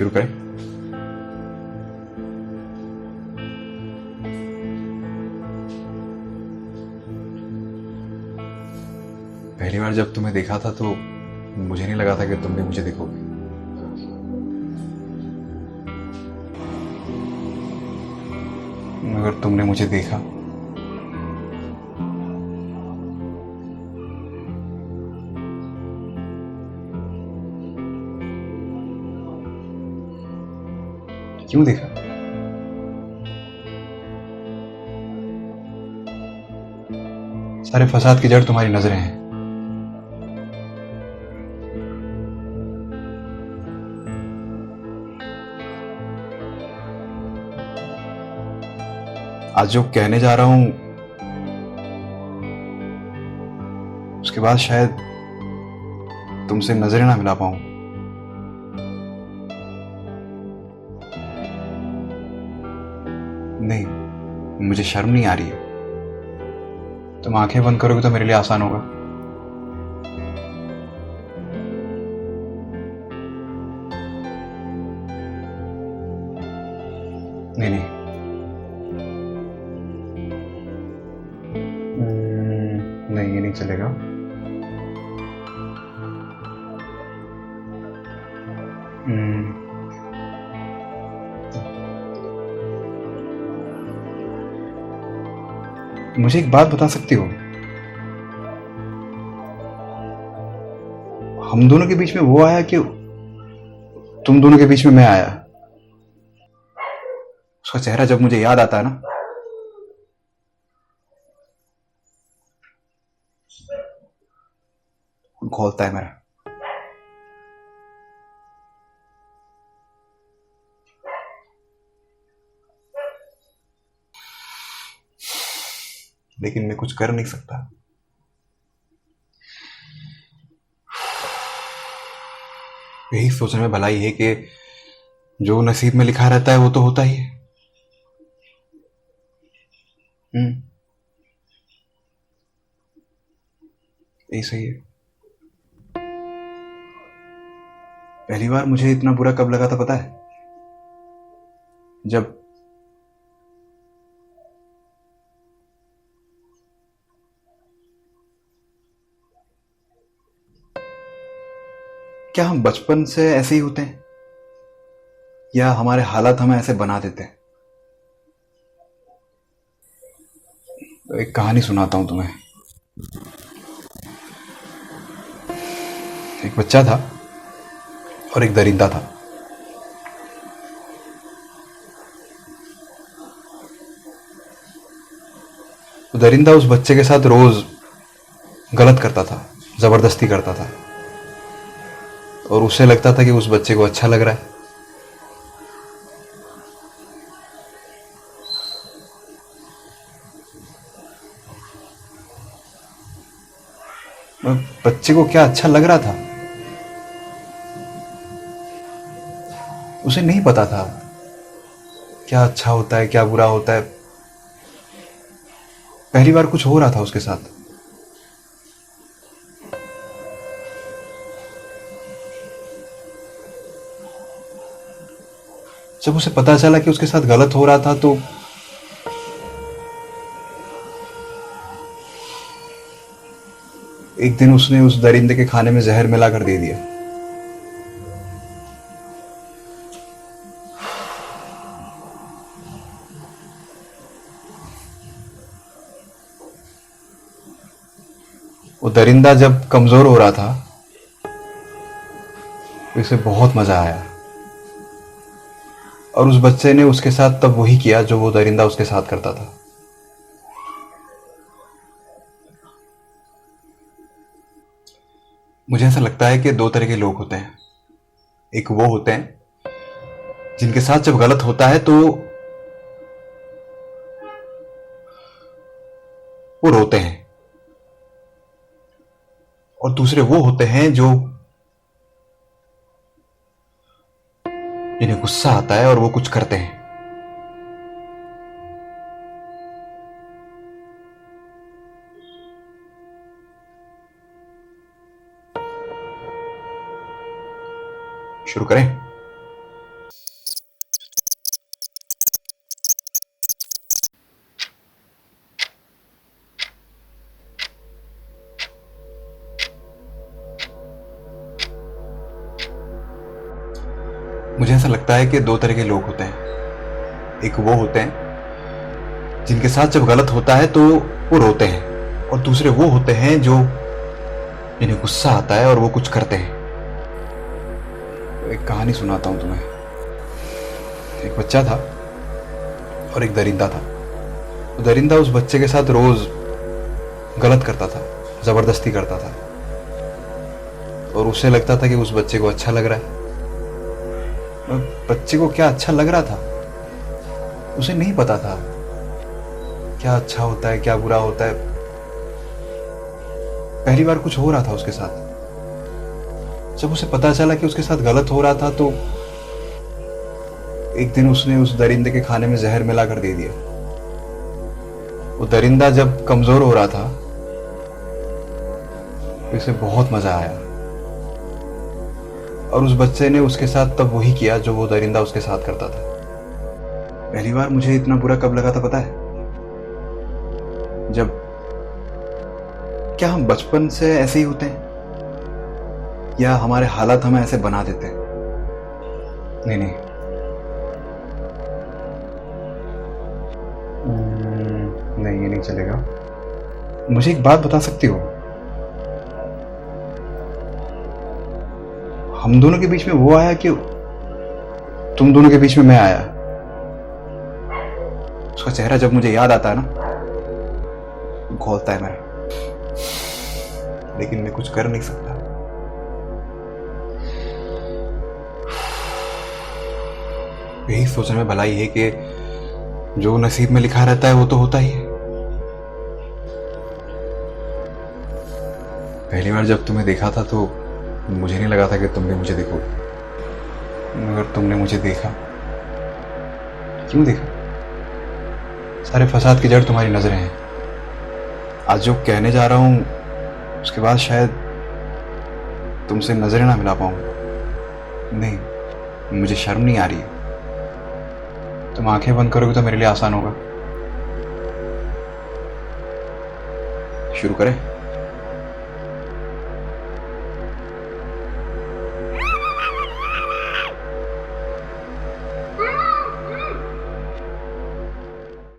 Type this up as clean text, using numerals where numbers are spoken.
शुरू करें। पहली बार जब तुम्हें देखा था तो मुझे नहीं लगा था कि तुम भी मुझे देखोगे। मगर तुमने मुझे देखा। क्यों देखा? सारे फसाद की जड़ तुम्हारी नजरें हैं। आज जो कहने जा रहा हूं उसके बाद शायद तुमसे नजरें ना मिला पाऊं। नहीं, मुझे शर्म नहीं आ रही है। तुम आंखें बंद करोगे तो मेरे लिए आसान होगा। नहीं नहीं, नहीं ये नहीं चलेगा। मुझे एक बात बता सकती हो? हम दोनों के बीच में वो आया कि तुम दोनों के बीच में मैं आया? उसका चेहरा जब मुझे याद आता है ना, खोलता है मेरा। लेकिन मैं कुछ कर नहीं सकता। यही सोचने में भलाई है कि जो नसीब में लिखा रहता है वो तो होता ही है। यही सही है। पहली बार मुझे इतना बुरा कब लगा था पता है? जब क्या हम बचपन से ऐसे ही होते हैं या हमारे हालात हमें ऐसे बना देते हैं? तो एक कहानी सुनाता हूं तुम्हें। एक बच्चा था और एक दरिंदा था। तो दरिंदा उस बच्चे के साथ रोज गलत करता था, जबरदस्ती करता था, और उसे लगता था कि उस बच्चे को अच्छा लग रहा है। बच्चे को क्या अच्छा लग रहा था उसे नहीं पता था। क्या अच्छा होता है, क्या बुरा होता है। पहली बार कुछ हो रहा था उसके साथ। जब उसे पता चला कि उसके साथ गलत हो रहा था तो एक दिन उसने उस दरिंदे के खाने में जहर मिला कर दे दिया। वो दरिंदा जब कमजोर हो रहा था तो इसे बहुत मजा आया, और उस बच्चे ने उसके साथ तब वही किया जो वो दरिंदा उसके साथ करता था। मुझे ऐसा लगता है कि दो तरह के लोग होते हैं। एक वो होते हैं जिनके साथ जब गलत होता है तो वो रोते हैं, और दूसरे वो होते हैं जो जिन्हें गुस्सा आता है और वो कुछ करते हैं। शुरू करें? मुझे ऐसा लगता है कि दो तरह के लोग होते हैं। एक वो होते हैं जिनके साथ जब गलत होता है तो वो रोते हैं, और दूसरे वो होते हैं जो जिन्हें गुस्सा आता है और वो कुछ करते हैं। एक कहानी सुनाता हूं तुम्हें। एक बच्चा था और एक दरिंदा था। दरिंदा उस बच्चे के साथ रोज गलत करता था, जबरदस्ती करता था, और उसे लगता था कि उस बच्चे को अच्छा लग रहा है। बच्चे को क्या अच्छा लग रहा था उसे नहीं पता था। क्या अच्छा होता है, क्या बुरा होता है। पहली बार कुछ हो रहा था उसके साथ। जब उसे पता चला कि उसके साथ गलत हो रहा था तो एक दिन उसने उस दरिंदे के खाने में जहर मिला कर दे दिया। वो दरिंदा जब कमजोर हो रहा था तो इसे बहुत मजा आया, और उस बच्चे ने उसके साथ तब वही किया जो वो दरिंदा उसके साथ करता था। पहली बार मुझे इतना बुरा कब लगा था पता है? जब, क्या हम बचपन से ऐसे ही होते हैं या हमारे हालात हमें ऐसे बना देते हैं? नहीं नहीं, नहीं ये नहीं चलेगा। मुझे एक बात बता सकती हो? हम दोनों के बीच में वो आया कि तुम दोनों के बीच में मैं आया? उसका चेहरा जब मुझे याद आता है ना, घोलता है मेरा, लेकिन मैं कुछ कर नहीं सकता। यही सोचने में भलाई है कि जो नसीब में लिखा रहता है वो तो होता ही है। पहली बार जब तुम्हें देखा था तो मुझे नहीं लगा था कि तुम भी मुझे देखोगे, मगर तुमने मुझे देखा। क्यों देखा? सारे फसाद की जड़ तुम्हारी नजरें हैं। आज जो कहने जा रहा हूं उसके बाद शायद तुमसे नजरें ना मिला पाऊं। नहीं, मुझे शर्म नहीं आ रही है। तुम आंखें बंद करोगे तो मेरे लिए आसान होगा। शुरू करें?